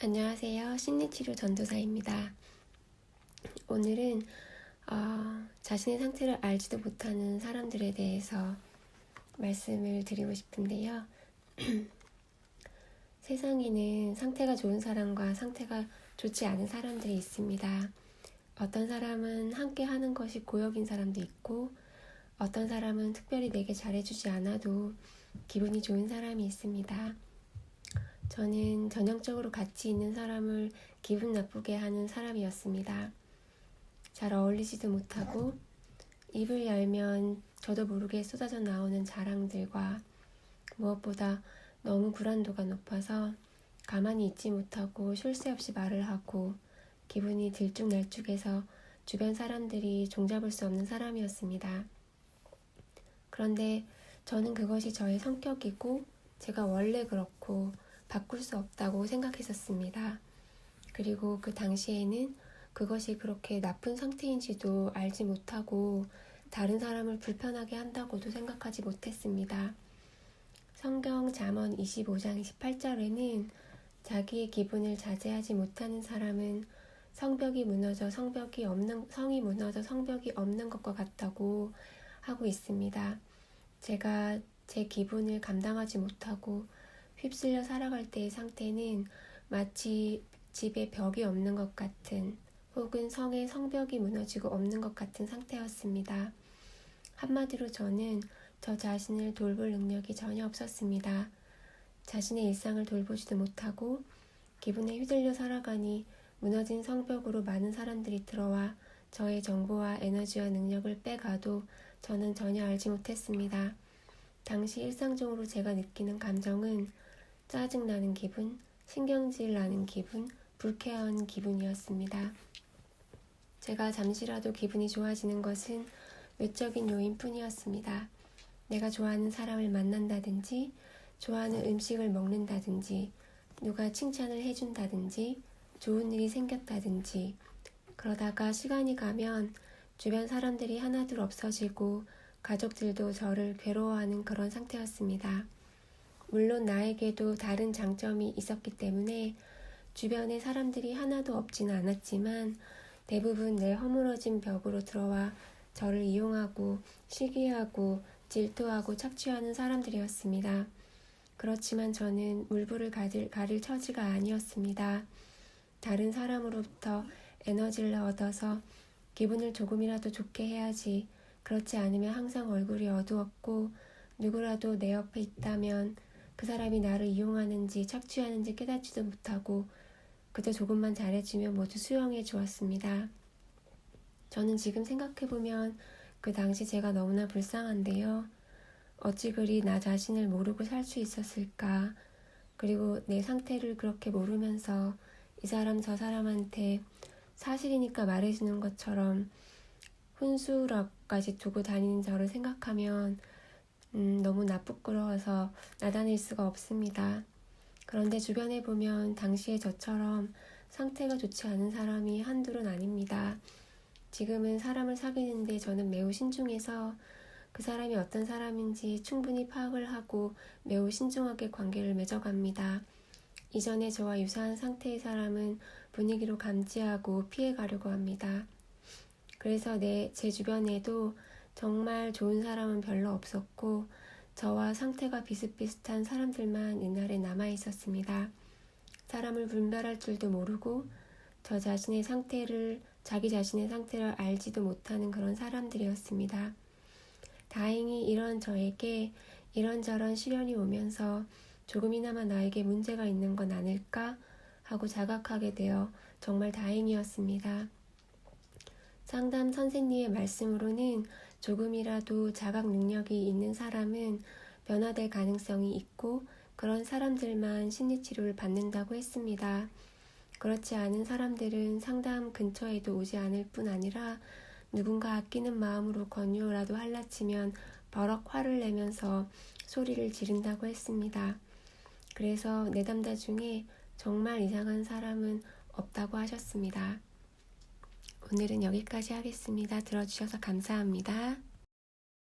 안녕하세요. 심리치료 전도사입니다. 오늘은 자신의 상태를 알지도 못하는 사람들에 대해서 말씀을 드리고 싶은데요. 세상에는 상태가 좋은 사람과 상태가 좋지 않은 사람들이 있습니다. 어떤 사람은 함께 하는 것이 고역인 사람도 있고, 어떤 사람은 특별히 내게 잘해주지 않아도 기분이 좋은 사람이 있습니다. 저는 전형적으로 가치 있는 사람을 기분 나쁘게 하는 사람이었습니다. 잘 어울리지도 못하고 입을 열면 저도 모르게 쏟아져 나오는 자랑들과 무엇보다 너무 불안도가 높아서 가만히 있지 못하고 쉴 새 없이 말을 하고 기분이 들쭉날쭉해서 주변 사람들이 종잡을 수 없는 사람이었습니다. 그런데 저는 그것이 저의 성격이고 제가 원래 그렇고 바꿀 수 없다고 생각했었습니다. 그리고 그 당시에는 그것이 그렇게 나쁜 상태인지도 알지 못하고 다른 사람을 불편하게 한다고도 생각하지 못했습니다. 성경 잠언 25장 28절에는 자기의 기분을 자제하지 못하는 사람은 성벽이 무너져 성이 무너져 성벽이 없는 것과 같다고 하고 있습니다. 제가 제 기분을 감당하지 못하고 휩쓸려 살아갈 때의 상태는 마치 집에 벽이 없는 것 같은 혹은 성에 성벽이 무너지고 없는 것 같은 상태였습니다. 한마디로 저는 저 자신을 돌볼 능력이 전혀 없었습니다. 자신의 일상을 돌보지도 못하고 기분에 휘둘려 살아가니 무너진 성벽으로 많은 사람들이 들어와 저의 정보와 에너지와 능력을 빼가도 저는 전혀 알지 못했습니다. 당시 일상적으로 제가 느끼는 감정은 짜증나는 기분, 신경질 나는 기분, 불쾌한 기분이었습니다. 제가 잠시라도 기분이 좋아지는 것은 외적인 요인뿐이었습니다. 내가 좋아하는 사람을 만난다든지, 좋아하는 음식을 먹는다든지, 누가 칭찬을 해준다든지, 좋은 일이 생겼다든지, 그러다가 시간이 가면 주변 사람들이 하나둘 없어지고 가족들도 저를 괴로워하는 그런 상태였습니다. 물론 나에게도 다른 장점이 있었기 때문에 주변에 사람들이 하나도 없지는 않았지만 대부분 내 허물어진 벽으로 들어와 저를 이용하고 시기하고 질투하고 착취하는 사람들이었습니다. 그렇지만 저는 물불을 가릴 처지가 아니었습니다. 다른 사람으로부터 에너지를 얻어서 기분을 조금이라도 좋게 해야지. 그렇지 않으면 항상 얼굴이 어두웠고 누구라도 내 옆에 있다면 그 사람이 나를 이용하는지 착취하는지 깨닫지도 못하고 그저 조금만 잘해주면 모두 수용해 주었습니다. 저는 지금 생각해보면 그 당시 제가 너무나 불쌍한데요. 어찌 그리 나 자신을 모르고 살 수 있었을까? 그리고 내 상태를 그렇게 모르면서 이 사람 저 사람한테 사실이니까 말해주는 것처럼 훈수락까지 두고 다니는 저를 생각하면 너무 부끄러워서 나다닐 수가 없습니다. 그런데 주변에 보면 당시에 저처럼 상태가 좋지 않은 사람이 한둘은 아닙니다. 지금은 사람을 사귀는데 저는 매우 신중해서 그 사람이 어떤 사람인지 충분히 파악을 하고 매우 신중하게 관계를 맺어갑니다. 이전에 저와 유사한 상태의 사람은 분위기로 감지하고 피해가려고 합니다. 그래서 제 주변에도 정말 좋은 사람은 별로 없었고 저와 상태가 비슷비슷한 사람들만 옛날에 남아있었습니다. 사람을 분별할 줄도 모르고 자기 자신의 상태를 알지도 못하는 그런 사람들이었습니다. 다행히 이런 저에게 이런저런 시련이 오면서 조금이나마 나에게 문제가 있는 건 아닐까 하고 자각하게 되어 정말 다행이었습니다. 상담 선생님의 말씀으로는 조금이라도 자각 능력이 있는 사람은 변화될 가능성이 있고 그런 사람들만 심리치료를 받는다고 했습니다. 그렇지 않은 사람들은 상담 근처에도 오지 않을 뿐 아니라 누군가 아끼는 마음으로 권유라도 할라치면 버럭 화를 내면서 소리를 지른다고 했습니다. 그래서 내담자 중에 정말 이상한 사람은 없다고 하셨습니다. 오늘은 여기까지 하겠습니다. 들어주셔서 감사합니다.